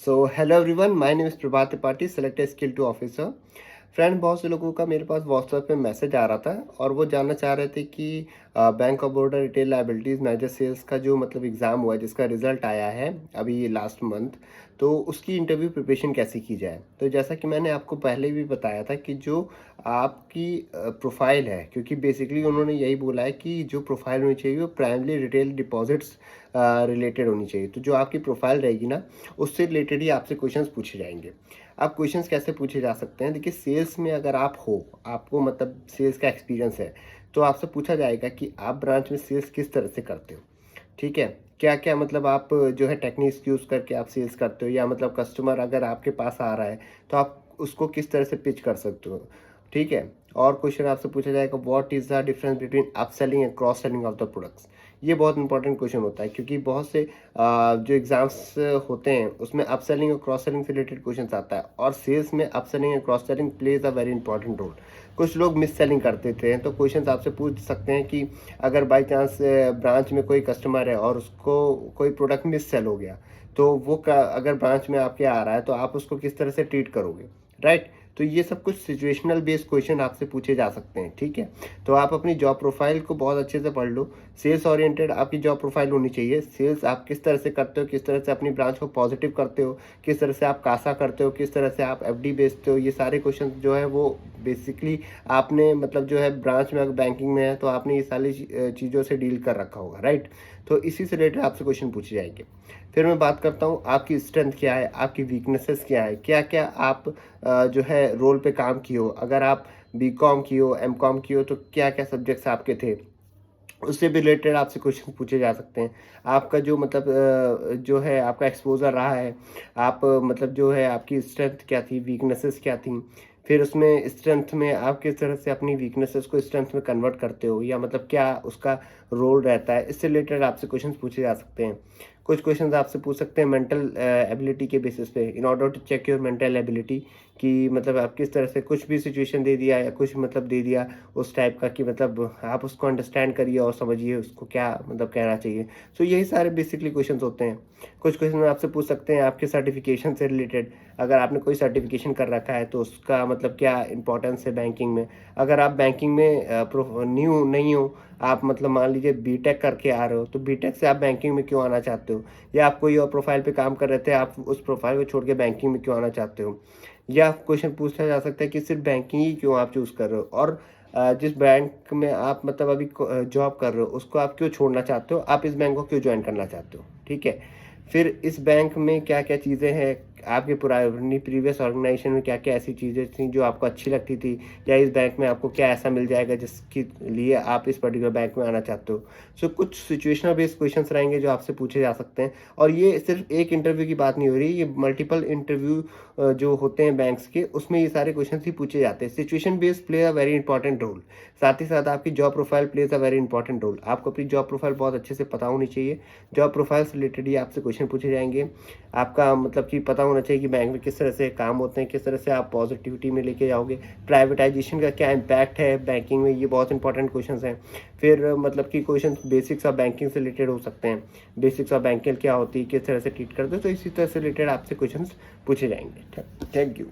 So hello everyone, my name is Prabhat Tripathi, selected scale two officer. Friend, बहुत से लोगों का मेरे पास व्हाट्सएप पे मैसेज आ रहा था और वो जानना चाह रहे थे कि bank of Baroda retail liabilities manager sales का जो मतलब एग्ज़ाम हुआ है, जिसका रिज़ल्ट आया है अभी लास्ट मंथ, तो उसकी इंटरव्यू प्रिपरेशन कैसे की जाए। तो जैसा कि मैंने आपको पहले भी बताया था कि जो आपकी प्रोफाइल है, क्योंकि बेसिकली उन्होंने यही बोला है कि जो प्रोफाइल होनी चाहिए वो प्राइमरी रिटेल डिपॉजिट्स रिलेटेड होनी चाहिए। तो जो आपकी प्रोफाइल रहेगी ना, उससे रिलेटेड ही आपसे क्वेश्चंस पूछे जाएंगे। आप क्वेश्चंस कैसे पूछे जा सकते हैं? देखिए, सेल्स में अगर आप हो, आपको मतलब सेल्स का एक्सपीरियंस है, तो आपसे पूछा जाएगा कि आप ब्रांच में सेल्स किस तरह से करते हो। ठीक है, क्या क्या मतलब आप जो है टेक्निक्स यूज़ करके आप सेल्स करते हो, या मतलब कस्टमर अगर आपके पास आ रहा है तो आप उसको किस तरह से पिच कर सकते हो। ठीक है, और क्वेश्चन आपसे पूछा जाएगा, what is the difference between upselling and cross selling of the products. ये बहुत इंपॉर्टेंट क्वेश्चन होता है, क्योंकि बहुत से जो एग्जाम्स होते हैं उसमें अपसेलिंग और क्रॉस सेलिंग से रिलेटेड क्वेश्चन आता है, और सेल्स में upselling and cross selling plays a very important role. कुछ लोग मिस सेलिंग कर देते हैं, तो क्वेश्चन आपसे पूछ सकते हैं कि अगर बाई चांस ब्रांच में कोई कस्टमर है और उसको कोई प्रोडक्ट मिस सेल हो गया, तो वो अगर ब्रांच में आपके आ रहा है तो आप उसको किस तरह से ट्रीट करोगे, राइट। तो ये सब कुछ सिचुएशनल बेस्ड क्वेश्चन आपसे पूछे जा सकते हैं। ठीक है, तो आप अपनी जॉब प्रोफाइल को बहुत अच्छे से पढ़ लो। सेल्स ओरिएंटेड आपकी जॉब प्रोफाइल होनी चाहिए। सेल्स आप किस तरह से करते हो, किस तरह से अपनी ब्रांच को पॉजिटिव करते हो, किस तरह से आप कासा करते हो, किस तरह से आप एफडी बेचते हो, ये सारे क्वेश्चन जो है वो बेसिकली आपने मतलब जो है ब्रांच में अगर बैंकिंग में है तो आपने ये सारी चीज़ों से डील कर रखा होगा, राइट। तो इसी से रिलेटेड आपसे क्वेश्चन पूछे जाएंगे। फिर मैं बात करता हूँ आपकी स्ट्रेंथ क्या है, आपकी वीकनेसेस क्या है, क्या क्या आप जो है रोल पे काम किए हो। अगर आप बीकॉम की हो, एमकॉम की हो, तो क्या क्या सब्जेक्ट्स आपके थे, उससे भी रिलेटेड आपसे क्वेश्चन पूछे जा सकते हैं। आपका जो मतलब जो है आपका एक्सपोज़र रहा है, आप मतलब जो है आपकी स्ट्रेंथ क्या थी, वीकनेसेस क्या थी। फिर उसमें स्ट्रेंथ में आप किस तरह से अपनी वीकनेसेस को स्ट्रेंथ में कन्वर्ट करते हो, या मतलब क्या उसका रोल रहता है, इससे रिलेटेड आपसे क्वेश्चन पूछे जा सकते हैं। कुछ क्वेश्चंस आपसे पूछ सकते हैं मेंटल एबिलिटी के बेसिस पे, in order to check your mental ability, कि मतलब आप किस तरह से कुछ भी सिचुएशन दे दिया या कुछ मतलब दे दिया उस टाइप का, कि मतलब आप उसको अंडरस्टैंड करिए और समझिए उसको क्या मतलब कहना चाहिए। सो यही सारे बेसिकली क्वेश्चंस होते हैं। कुछ क्वेश्चन आपसे पूछ सकते हैं आपके सर्टिफिकेशन से रिलेटेड। अगर आपने कोई सर्टिफिकेशन कर रखा है तो उसका मतलब क्या इंपॉर्टेंस है बैंकिंग में। अगर आप बैंकिंग में न्यू नहीं हो, आप मतलब मान लीजिए बीटेक करके आ रहे हो, तो बीटेक से आप बैंकिंग में क्यों आना चाहते हो, या आप कोई और प्रोफाइल पे काम कर रहे थे, आप उस प्रोफाइल को छोड़ के बैंकिंग में क्यों आना चाहते हो। या क्वेश्चन पूछा जा सकता है कि सिर्फ बैंकिंग ही क्यों आप चूज़ कर रहे हो, और जिस बैंक में आप मतलब अभी जॉब कर रहे हो उसको आप क्यों छोड़ना चाहते हो, आप इस बैंक को क्यों ज्वाइन करना चाहते हो। ठीक है, फिर इस बैंक में क्या क्या चीज़ें हैं, आपके पुरानी प्रीवियस ऑर्गेनाइजेशन में क्या क्या ऐसी चीज़ें थी जो आपको अच्छी लगती थी, या इस बैंक में आपको क्या ऐसा मिल जाएगा जिसके लिए आप इस पर्टिकुलर बैंक में आना चाहते हो। सो कुछ सिचुएशनल बेस्ड क्वेश्चंस रहेंगे जो आपसे पूछे जा सकते हैं। और ये सिर्फ एक इंटरव्यू की बात नहीं हो रही, ये मल्टीपल इंटरव्यू जो होते हैं बैंक्स के, उसमें ये सारे क्वेश्चन ही पूछे जाते हैं। Situation based play a very important role. साथ ही साथ आपकी job profile plays a very important role. आपको अपनी जॉब प्रोफाइल बहुत अच्छे से पता होनी चाहिए। जॉब प्रोफाइल से रिलेटेड ही आपसे क्वेश्चन पूछे जाएंगे। आपका मतलब कि पता होना चाहिए कि बैंक में किस तरह से काम होते हैं, किस तरह से आप पॉजिटिविटी में लेके जाओगे। प्राइवेटाइजेशन का क्या इम्पैक्ट है बैंकिंग में, ये बहुत इंपॉर्टेंट क्वेश्चन हैं। फिर मतलब कि क्वेश्चन बेसिक्स ऑफ बैंकिंग से रिलेटेड हो सकते हैं। बेसिक्स ऑफ बैंकिंग क्या होती है, किस तरह से ट्रीट करते हो, तो इसी तरह से रिलेटेड आपसे क्वेश्चन पूछे जाएंगे। Thank you.